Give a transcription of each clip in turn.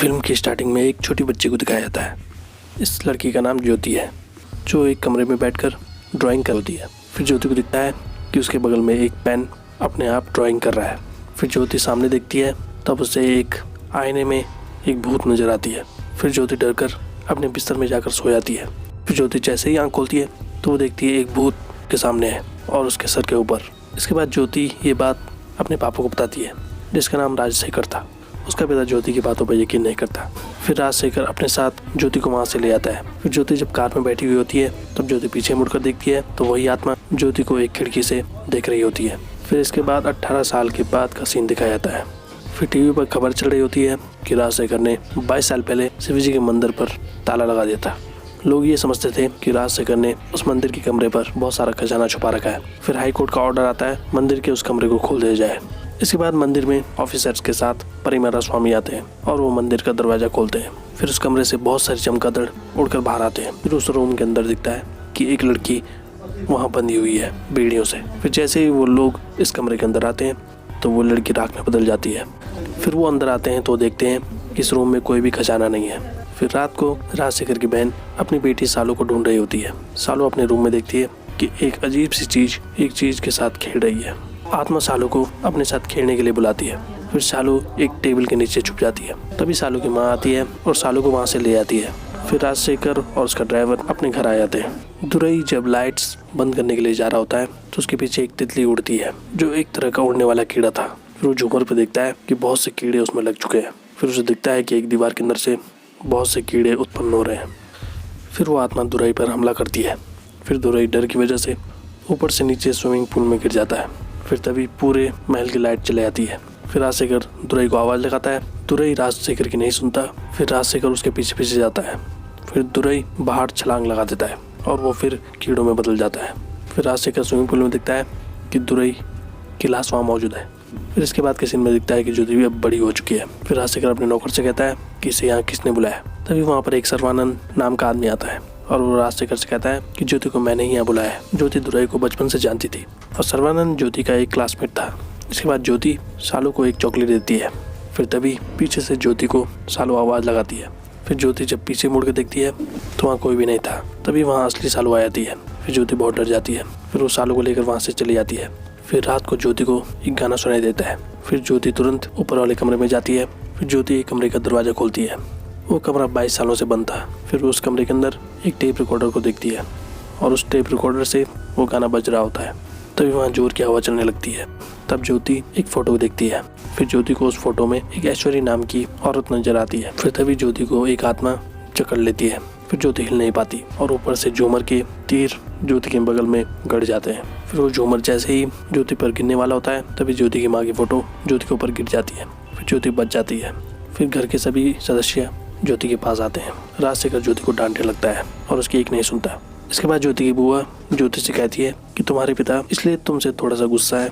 Film की starting में एक छोटी बच्ची को दिखाया जाता है। इस लड़की का नाम ज्योति है, जो एक कमरे में बैठकर ड्राइंग कर होती है। फिर ज्योति को दिखता है कि उसके बगल में एक पेन अपने आप ड्राइंग कर रहा है। फिर ज्योति सामने देखती है, तब उसे एक आईने में एक भूत नजर आती है। फिर ज्योति डरकर अपने बिस्तर में जाकर सो जाती है। फिर ज्योति जैसे ही आँख खोलती है तो वो देखती है एक भूत के सामने है और उसके सर के ऊपर। इसके बाद ज्योति ये बात अपने पापा को बताती है, जिसका नाम राजशेखर था। उसका पिता ज्योति की बातों पर यकीन नहीं करता। फिर राजशेखर अपने साथ ज्योति को वहाँ से ले आता है। फिर ज्योति जब कार में बैठी हुई होती है तब ज्योति पीछे मुड़कर देखती है तो वही आत्मा ज्योति को एक खिड़की से देख रही होती है। फिर इसके बाद 18 साल के बाद का सीन दिखाया जाता है। फिर टीवी पर खबर चल रही होती है कि राजशेखर ने 22 साल पहले शिवजी के मंदिर पर ताला लगा दिया था। लोग ये समझते थे कि राजशेखर ने उस मंदिर के कमरे पर बहुत सारा खजाना छुपा रखा है। फिर हाई कोर्ट का ऑर्डर आता है मंदिर के उस कमरे को खोल दिया जाए। इसके बाद मंदिर में ऑफिसर्स के साथ परिमरा स्वामी आते हैं और वो मंदिर का दरवाजा खोलते हैं। फिर उस कमरे से बहुत सारी चमगादड़ उड़कर बाहर आते हैं। फिर उस रूम के अंदर दिखता है कि एक लड़की वहाँ बंधी हुई है बेड़ियों से। फिर जैसे ही वो लोग इस कमरे के अंदर आते हैं तो वो लड़की राख में बदल जाती है। फिर वो अंदर आते हैं तो देखते हैं कि इस रूम में कोई भी खजाना नहीं है। फिर रात को राजशेखर की बहन अपनी बेटी सालू को ढूंढ रही होती है। सालू अपने रूम में देखती है कि एक अजीब सी चीज एक चीज के साथ खेल रही है। आत्मा सालू को अपने साथ खेलने के लिए बुलाती है। फिर सालू एक टेबल के नीचे छुप जाती है। तभी सालू की माँ आती है और सालू को वहाँ से ले आती है। फिर राजशेखर और उसका ड्राइवर अपने घर आ जाते हैं। दुरई जब लाइट्स बंद करने के लिए जा रहा होता है तो उसके पीछे एक तितली उड़ती है, जो एक तरह का उड़ने वाला कीड़ा था। फिर वो झूमर पर देखता है कि बहुत से कीड़े उसमें लग चुके हैं। फिर उसे दिखता है कि एक दीवार के अंदर से बहुत से कीड़े उत्पन्न हो रहे हैं। फिर वो आत्मा दुरई पर हमला करती है। फिर दुरई डर की वजह से ऊपर से नीचे स्विमिंग पूल में गिर जाता है। फिर तभी पूरे महल की लाइट चले जाती है। फिर राजशेखर दुरई को आवाज़ लगाता है। दुरई राजशेखर की नहीं सुनता। फिर राजशेखर उसके पीछे पीछे जाता है। फिर दुरई बाहर छलांग लगा देता है और वो फिर कीड़ों में बदल जाता है। फिर राजशेखर स्विमिंग पूल में दिखता है कि दुरई की लाश वहाँ मौजूद है। फिर इसके बाद के सीन में दिखता है कि ज्योति भी अब बड़ी हो चुकी है। फिर राजशेखर अपने नौकर से कहता है कि इसे यहाँ किसने बुलाया। तभी वहाँ पर एक सर्वानंद नाम का आदमी आता है और वो राजशेखर से कहता है कि ज्योति को मैंने ही यहाँ बुलाया है। ज्योति दुरई को बचपन से जानती थी और सर्वानंद ज्योति का एक क्लासमेट था। इसके बाद ज्योति सालू को एक चॉकलेट देती है। फिर तभी पीछे से ज्योति को सालू आवाज़ लगाती है। फिर ज्योति जब पीछे मुड़ के देखती है तो वहाँ कोई भी नहीं था। तभी वहाँ असली सालू आ जाती है। फिर ज्योति बहुत डर जाती है। फिर वो सालू को लेकर वहाँ से चली जाती है। फिर रात को ज्योति को एक गाना सुनाई देता है। फिर ज्योति तुरंत ऊपर वाले कमरे में जाती है। फिर ज्योति एक कमरे का दरवाजा खोलती है। वो कमरा 22 सालों से बंद था। फिर वो उस कमरे के अंदर एक टेप रिकॉर्डर को देखती है और उस टेप रिकॉर्डर से वो गाना बज रहा होता है। तभी वहाँ जोर की हवा चलने लगती है। तब ज्योति एक फोटो देखती है। फिर ज्योति को उस फोटो में एक ऐश्वर्य नाम की औरत नजर आती है। फिर तभी ज्योति को एक आत्मा जकड़ लेती है। फिर ज्योति हिल नहीं पाती और ऊपर से झूमर के तीर ज्योति के बगल में गड़ जाते हैं। फिर वो झूमर जैसे ही ज्योति पर गिरने वाला होता है तभी ज्योति की माँ की फोटो ज्योति के ऊपर गिर जाती है। फिर ज्योति बच जाती है। फिर घर के सभी सदस्य ज्योति के पास आते हैं। राजशेखर ज्योति को डांटने लगता है और उसकी एक नहीं सुनता। इसके बाद ज्योति की बुआ ज्योति से कहती है कि तुम्हारे पिता इसलिए तुमसे थोड़ा सा गुस्सा है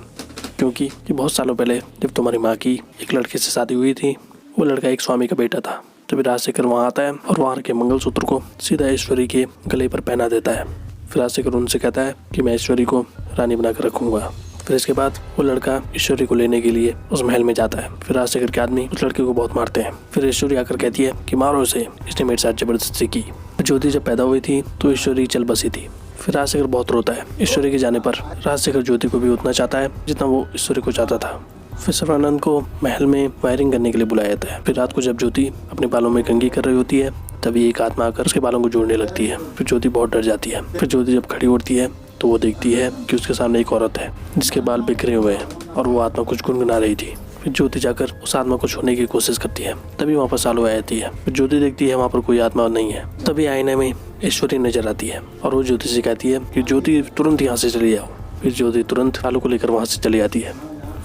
क्योंकि ये बहुत सालों पहले जब तुम्हारी माँ की एक लड़के से शादी हुई थी, वो लड़का एक स्वामी का बेटा था। तभी राजशेखर वहाँ आता है और वहाँ के मंगलसूत्र को सीधा ऐश्वर्य के गले पर पहना देता है। फिर राजशेखर उनसे कहता है कि मैं ऐश्वर्य को रानी बनाकर रखूंगा। फिर इसके बाद वो लड़का ऐश्वर्य को लेने के लिए उस महल में जाता है। फिर राजशेखर के आदमी उस लड़के को बहुत मारते हैं। फिर ऐश्वर्य आकर कहती है कि मारो इसे, इसने मेरे साथ जबरदस्ती की। ज्योति जब पैदा हुई थी तो ऐश्वर्य चल बसी थी। फिर राजशेखर बहुत रोता है। ऐश्वर्य के जाने पर राजशेखर ज्योति को भी उतना चाहता है जितना वो ऐश्वर्य को चाहता था। फिर सर्वानंद को महल में वायरिंग करने के लिए बुलाया जाता है। फिर रात को जब ज्योति अपने बालों में कंघी कर रही होती है तभी एक आत्मा आकर उसके बालों को जोड़ने लगती है। फिर ज्योति बहुत डर जाती है। फिर ज्योति जब खड़ी उठती है तो वो देखती है कि उसके सामने एक औरत है जिसके बाल बिखरे हुए हैं और वो आत्मा कुछ गुनगुना रही थी। फिर ज्योति जाकर उस आत्मा को छूने की कोशिश करती है। तभी वहाँ पर सालू आ जाती है। फिर ज्योति देखती है वहाँ पर कोई आत्मा नहीं है। तभी आईने में ऐश्वर्य नजर आती है और वो ज्योति से कहती है कि ज्योति तुरंत यहाँ से चली जाओ। फिर ज्योति तुरंत सालू को लेकर वहाँ से चली जाती है।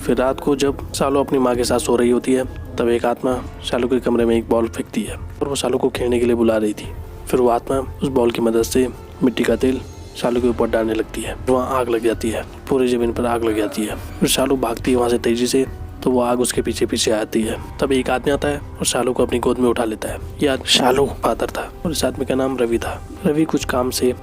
फिर रात को जब सालू अपनी माँ के साथ सो रही होती है तब एक आत्मा सालू के कमरे में एक बॉल फेंकती है और वो सालू को खेलने के लिए बुला रही थी। फिर वो आत्मा उस बॉल की मदद से मिट्टी का तेल सालू के ऊपर डालने लगती है। वहाँ आग लग जाती है। पूरी जमीन पर आग लग जाती है। फिर सालू भागती है वहाँ से तेजी से तो वो आग उसके पीछे पीछे आती है। तब एक आदमी आता है और सालू को अपनी गोद में उठा लेता है। यह सालू फादर था और इस आदमी का नाम रवि था। रवि कुछ काम से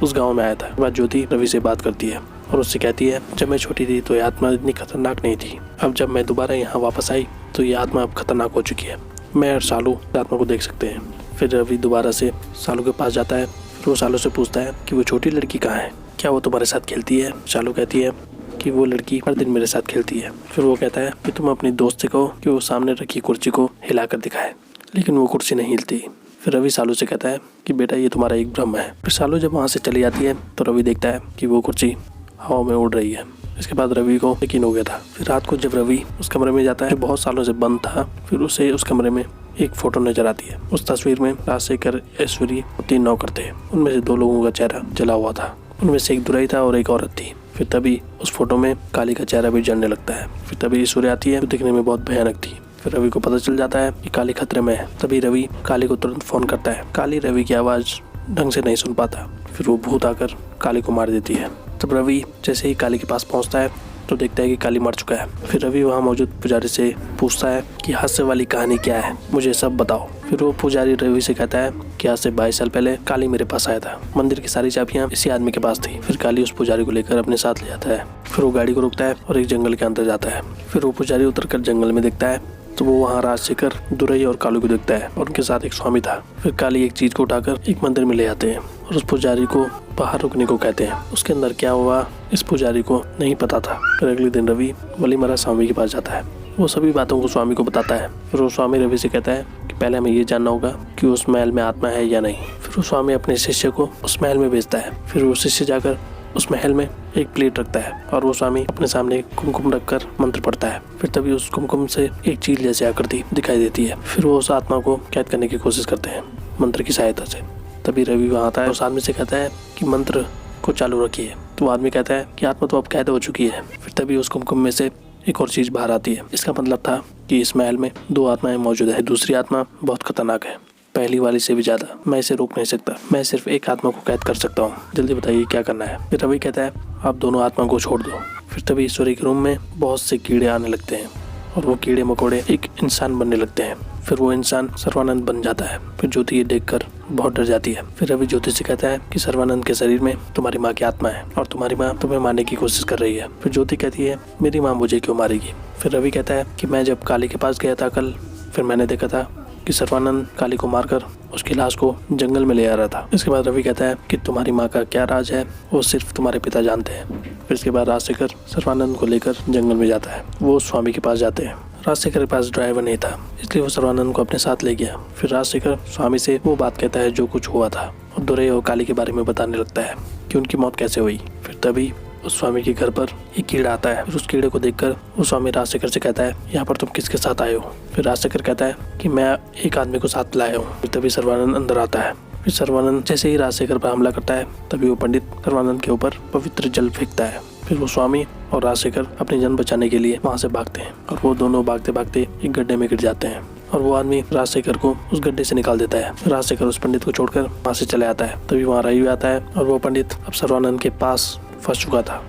उस गाँव में आया था। बाद ज्योति रवि से बात करती है और उससे कहती है जब मैं छोटी थी तो ये आत्मा इतनी खतरनाक नहीं थी। अब जब मैं दोबारा यहाँ वापस आई तो ये आत्मा अब खतरनाक हो चुकी है। मैं और सालू आत्मा को देख सकते हैं। फिर रवि दोबारा से सालू के पास जाता है। फिर वो सालू से पूछता है कि वो छोटी लड़की कहाँ है, क्या वो तुम्हारे साथ खेलती है। सालू कहती है कि वो लड़की हर दिन मेरे साथ खेलती है। फिर वो कहता है कि तुम अपनी दोस्त से कहो कि वो सामने रखी कुर्सी को हिलाकर दिखाए, लेकिन वो कुर्सी नहीं हिलती। फिर रवि सालू से कहता है कि बेटा ये तुम्हारा एक भ्रम है। फिर सालू जब वहाँ से चली जाती है तो रवि देखता है कि वो कुर्सी हवा में उड़ रही है। इसके बाद रवि को यकीन हो गया था। फिर रात को जब रवि उस कमरे में जाता है जो बहुत सालों से बंद था, फिर उसे उस कमरे में एक फोटो नजर आती है। उस तस्वीर में राजशेखर, ऐश्वरी और 3 नौकर थे। उनमें से 2 लोगों का चेहरा जला हुआ था। उनमें से एक दुराई था और एक औरत थी। फिर तभी उस फोटो में काली का चेहरा भी जलने लगता है। फिर तभी ऐश्वर्या आती है जो दिखने में बहुत भयानक थी। फिर रवि को पता चल जाता है कि काली खतरे में है। तभी रवि काली को तुरंत फोन करता है। काली रवि की आवाज ढंग से नहीं सुन पाता। फिर वो भूत आकर काली को मार देती है। तब रवि जैसे ही काली के पास पहुंचता है तो देखता है कि काली मर चुका है। फिर रवि वहाँ मौजूद पुजारी से पूछता है कि हादसे वाली कहानी क्या है, मुझे सब बताओ। फिर वो पुजारी रवि से कहता है कि आज से 22 साल पहले काली मेरे पास आया था। मंदिर की सारी चाबियां इसी आदमी के पास थी। फिर काली उस पुजारी को लेकर अपने साथ ले जाता है। फिर वो गाड़ी को रोकता है और एक जंगल के अंदर जाता है। फिर वो पुजारी उतरकर जंगल में देखता है तो वो वहाँ राजशेखर, दुरई और कालू को देखता है और उनके साथ एक स्वामी था। फिर काली एक चीज को उठाकर एक मंदिर में ले आते हैं और उस पुजारी को बाहर रुकने को कहते हैं। उसके अंदर क्या हुआ इस पुजारी को नहीं पता था। फिर अगले दिन रवि वलीमरा स्वामी के पास जाता है। वो सभी बातों को स्वामी को बताता है। फिर वो स्वामी रवि से कहता है कि पहले हमें ये जानना होगा कि उस महल में आत्मा है या नहीं। फिर वो स्वामी अपने शिष्य को उस महल में भेजता है। फिर वो शिष्य जाकर उस महल में एक प्लेट रखता है और वो स्वामी अपने सामने कुमकुम रखकर मंत्र पढ़ता है। फिर तभी उस कुमकुम से एक चील जैसी आकृति दिखाई देती है। फिर वो उस आत्मा को कैद करने की कोशिश करते हैं मंत्र की सहायता से। तभी रवि वहाँ आता है। उस आदमी से कहता है कि मंत्र को चालू रखिए। तो वो आदमी कहता है कि आत्मा तो अब कैद हो चुकी है। फिर तभी उस कुमकुम में से एक और चीज बाहर आती है। इसका मतलब था कि इस महल में 2 आत्माएं मौजूद है। दूसरी आत्मा बहुत खतरनाक है, पहली वाली से भी ज्यादा। मैं इसे रोक नहीं सकता, मैं सिर्फ एक आत्मा को कैद कर सकता हूँ। जल्दी बताइए क्या करना है। फिर रवि कहता है आप दोनों आत्मा को छोड़ दो। फिर तभी ईश्वरी के रूम में बहुत से कीड़े आने लगते हैं और वो कीड़े मकोड़े एक इंसान बनने लगते हैं। फिर वो इंसान सर्वानंद बन जाता है। फिर ज्योति ये देखकर बहुत डर जाती है। फिर रवि ज्योति से कहता है कि सर्वानंद के शरीर में तुम्हारी माँ की आत्मा है और तुम्हारी माँ तुम्हें मारने की कोशिश कर रही है। फिर ज्योति कहती है मेरी माँ मुझे क्यों मारेगी। फिर रवि कहता है कि मैं जब काली के पास गया था कल, फिर मैंने देखा था कि सर्वानंद काली को मारकर उसकी लाश को जंगल में ले आ रहा था। इसके बाद रवि कहता है कि तुम्हारी माँ का क्या राज है वो सिर्फ तुम्हारे पिता जानते हैं। फिर इसके बाद राजशेखर सर्वानंद को लेकर जंगल में जाता है। वो स्वामी के पास जाते हैं। राजशेखर के पास ड्राइवर नहीं था, इसलिए वो सर्वानंद को अपने साथ ले गया। फिर राजशेखर स्वामी से वो बात कहता है जो कुछ हुआ था और दुरई और काली के बारे में बताने लगता है कि उनकी मौत कैसे हुई। फिर तभी उस स्वामी के घर पर एक कीड़ा आता है। फिर उस कीड़े को देखकर वो स्वामी राजशेखर से कहता है यहाँ पर तुम किसके साथ आए हो। फिर राजशेखर कहता है कि मैं एक आदमी को साथ लाया हूँ। फिर तभी सर्वानंद अंदर आता है। फिर सर्वानंद जैसे ही राजशेखर पर हमला करता है तभी वो पंडित सर्वानंद के ऊपर पवित्र जल फेंकता है। फिर वो स्वामी और राजशेखर अपनी जान बचाने के लिए वहाँ से भागते हैं और वो दोनों भागते भागते एक गड्ढे में गिर जाते हैं और वो आदमी राजशेखर को उस गड्ढे से निकाल देता है। राजशेखर उस पंडित को छोड़कर वहाँ से चले आता है। तभी वहाँ रवि आता है और वो पंडित अब सर्वानंद के पास फंस चुका था।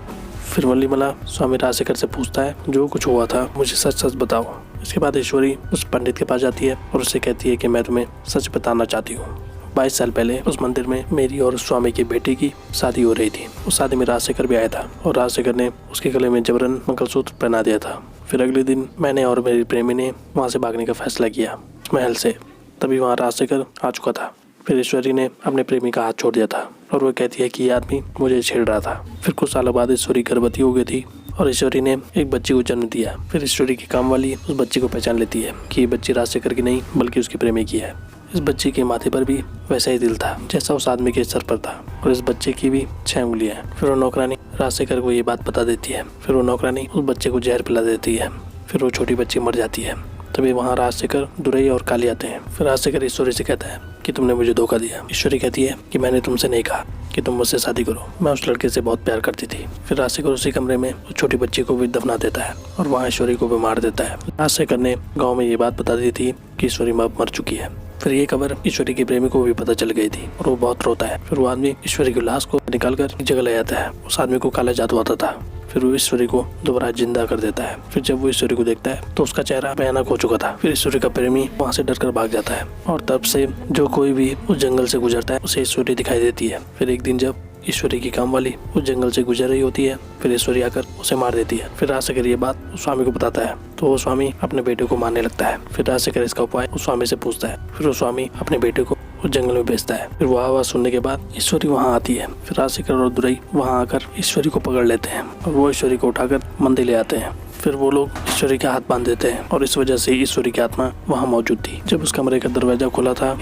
फिर वलीमला स्वामी राजशेखर से पूछता है जो कुछ हुआ था मुझे सच सच बताओ। इसके बाद ईश्वरी उस पंडित के पास जाती है और उससे कहती है कि मैं तुम्हें सच बताना चाहती हूँ। 22 साल पहले उस मंदिर में मेरी और स्वामी की बेटी की शादी हो रही थी। उस शादी में राजशेखर भी आया था और राजशेखर ने उसके गले में जबरन मंगलसूत्र पहना दिया था। फिर अगले दिन मैंने और मेरी प्रेमी ने वहाँ से भागने का फैसला किया महल से। तभी वहाँ राजशेखर आ चुका था। फिर ईश्वरी ने अपने प्रेमी का हाथ छोड़ दिया था और वो कहती है कि ये आदमी मुझे छेड़ रहा था। फिर कुछ सालों बाद ईश्वरी गर्भवती हो गई थी और ईश्वरी ने एक बच्ची को जन्म दिया। फिर ईश्वरी की काम वाली उस बच्ची को पहचान लेती है कि ये बच्ची राजशेखर की नहीं बल्कि उसकी प्रेमी की है। इस बच्ची के माथे पर भी वैसा ही दिल था जैसा उस आदमी के सर पर था और इस बच्चे की भी 6 उंगलियां हैं। फिर वो नौकरानी राजशेखर को ये बात बता देती है। फिर वो नौकरानी उस बच्चे को जहर पिला देती है। फिर वो छोटी बच्ची मर जाती है। तभी वहाँ राजशेखर, दुरई और काली आते हैं। फिर राजशेखर ईश्वरी से कहता है कि तुमने मुझे धोखा दिया। ईश्वरी कहती है कि मैंने तुमसे नहीं कहा कि तुम मुझसे शादी करो, मैं उस लड़के से बहुत प्यार करती थी। फिर राजशेखर उसी कमरे में उस छोटी बच्ची को भी दफना देता है और वहाँ ईश्वरी को भी मार देता है। राजशेखर ने गाँव में ये बात बता दी थी कि ईश्वरी मर चुकी है। फिर ये खबर ईश्वरी की प्रेमी को भी पता चल गई थी और वो बहुत रोता है। फिर वो आदमी ईश्वरी की लाश को निकालकर एक जगह ले जाता है। उस आदमी को काला जादू आता था। फिर वो ईश्वरी को दोबारा जिंदा कर देता है। फिर जब वो ईश्वरी को देखता है तो उसका चेहरा भयानक हो चुका था। फिर ईश्वरी का प्रेमी वहाँ से डरकर भाग जाता है और तब से जो कोई भी उस जंगल से गुजरता है उसे ईश्वरी दिखाई देती है। फिर एक दिन जब ईश्वरी की काम वाली उस जंगल से गुजर रही होती है, फिर ईश्वरी आकर उसे मार देती है। फिर राजशेखर ये बात उस स्वामी को बताता है तो वो स्वामी अपने बेटे को मारने लगता है। फिर राजशेखर इसका उपाय उस स्वामी से पूछता है। फिर वो स्वामी अपने बेटे को उस जंगल में भेजता है। फिर वह आवाज सुनने के बाद ईश्वरी वहाँ आती है। फिर राजशेखर और दुरई वहाँ आकर ईश्वरी को पकड़ लेते हैं और वो ईश्वरी को उठाकर मंदिर ले आते हैं। फिर वो लोग ईश्वरी के हाथ बांध देते हैं और इस वजह से ईश्वरी की आत्मा वहाँ मौजूद थी। जब उस कमरे का दरवाजा खुला था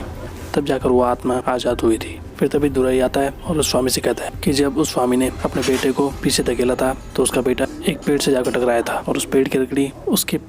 तब जाकर वो आत्मा आजाद हुई थी। फिर तभी दुरई आता है और उस स्वामी से कहता है कि जब उस स्वामी ने अपने बेटे को पीछे धकेला था तो उसका बेटा एक पेड़ से जाकर टकराया था और उस पेड़ की लकड़ी उसके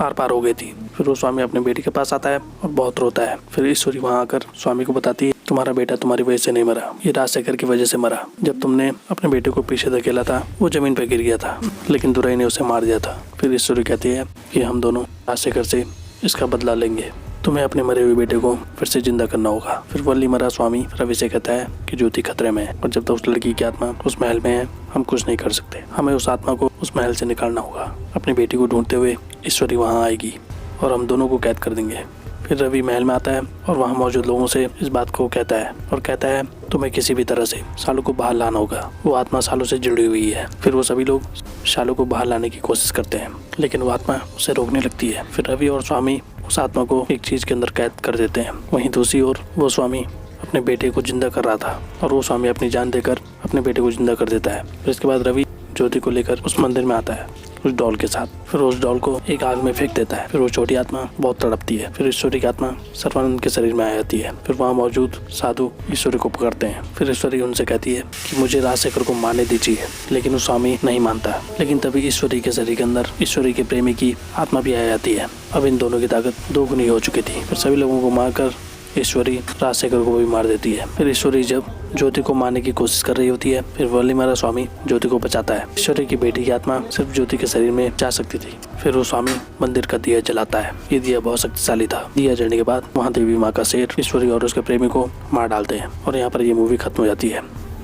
आर पार हो गई थी। फिर वो स्वामी अपने बेटे के पास आता है और बहुत रोता है। फिर ईश्वरी वहाँ आकर स्वामी को बताती है तुम्हारा बेटा तुम्हारी वजह से नहीं मरा, ये राजशेखर की वजह से मरा। जब तुमने अपने बेटे को पीछे धकेला था वो जमीन पर गिर गया था, लेकिन दुरई ने उसे मार दिया था। फिर ईश्वरी कहती है कि हम दोनों राजशेखर से इसका बदला लेंगे, तुम्हें अपने मरे हुए बेटे को फिर से जिंदा करना होगा। फिर वल्लीमरा स्वामी रवि से कहता है कि ज्योति खतरे में है और जब तक उस लड़की की आत्मा उस महल में है हम कुछ नहीं कर सकते, हमें उस आत्मा को उस महल से निकालना होगा। अपनी बेटी को ढूंढते हुए ईश्वरी वहाँ आएगी और हम दोनों को कैद कर देंगे। फिर रवि महल में आता है और वहाँ मौजूद लोगों से इस बात को कहता है तुम्हें किसी भी तरह से शालू को बाहर लाना होगा, वो आत्मा शालू से जुड़ी हुई है। फिर वो सभी लोग शालू को बाहर लाने की कोशिश करते हैं लेकिन वो आत्मा उसे रोकने लगती है। फिर रवि और स्वामी उस आत्मा को एक चीज के अंदर कैद कर देते हैं। वहीं दूसरी ओर वो स्वामी अपने बेटे को जिंदा कर रहा था और वो स्वामी अपनी जान देकर अपने बेटे को जिंदा कर देता है। फिर इसके बाद रवि ज्योति को लेकर उस मंदिर में आता है उस डॉल के साथ। फिर उस डॉल को एक आग में फेंक देता है। फिर वो छोटी आत्मा बहुत तड़पती है। फिर ईश्वरी की आत्मा सर्वानंद के शरीर में आ जाती है। फिर वहाँ मौजूद साधु ईश्वरी को पकड़ते हैं। फिर ईश्वरी उनसे कहती है कि मुझे राजशेखर को मारने दीजिए, लेकिन वो स्वामी नहीं मानता। लेकिन तभी ईश्वरी के शरीर के अंदर ईश्वरी के प्रेमी की आत्मा भी आ जाती है। अब इन दोनों की ताकत दोगुनी हो चुकी थी। फिर सभी लोगों को मारकर ईश्वरी राजशेखर को भी मार देती है। फिर ईश्वरी जब ज्योति को मारने की कोशिश कर रही होती है, फिर वल्लीमरा स्वामी ज्योति को बचाता है। ईश्वरी की बेटी की आत्मा सिर्फ ज्योति के शरीर में जा सकती थी। फिर वो स्वामी मंदिर का दिया जलाता है। ये दिया बहुत शक्तिशाली था। दिया जलने के बाद वहाँ देवी माँ का शेर ईश्वरी और उसके प्रेमी को मार डालते हैं और यहाँ पर ये मूवी खत्म हो जाती है।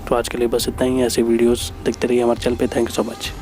तो आज के लिए बस इतना ही। ऐसे वीडियोस देखते रहिए हमारे चैनल पे। Thank you so much.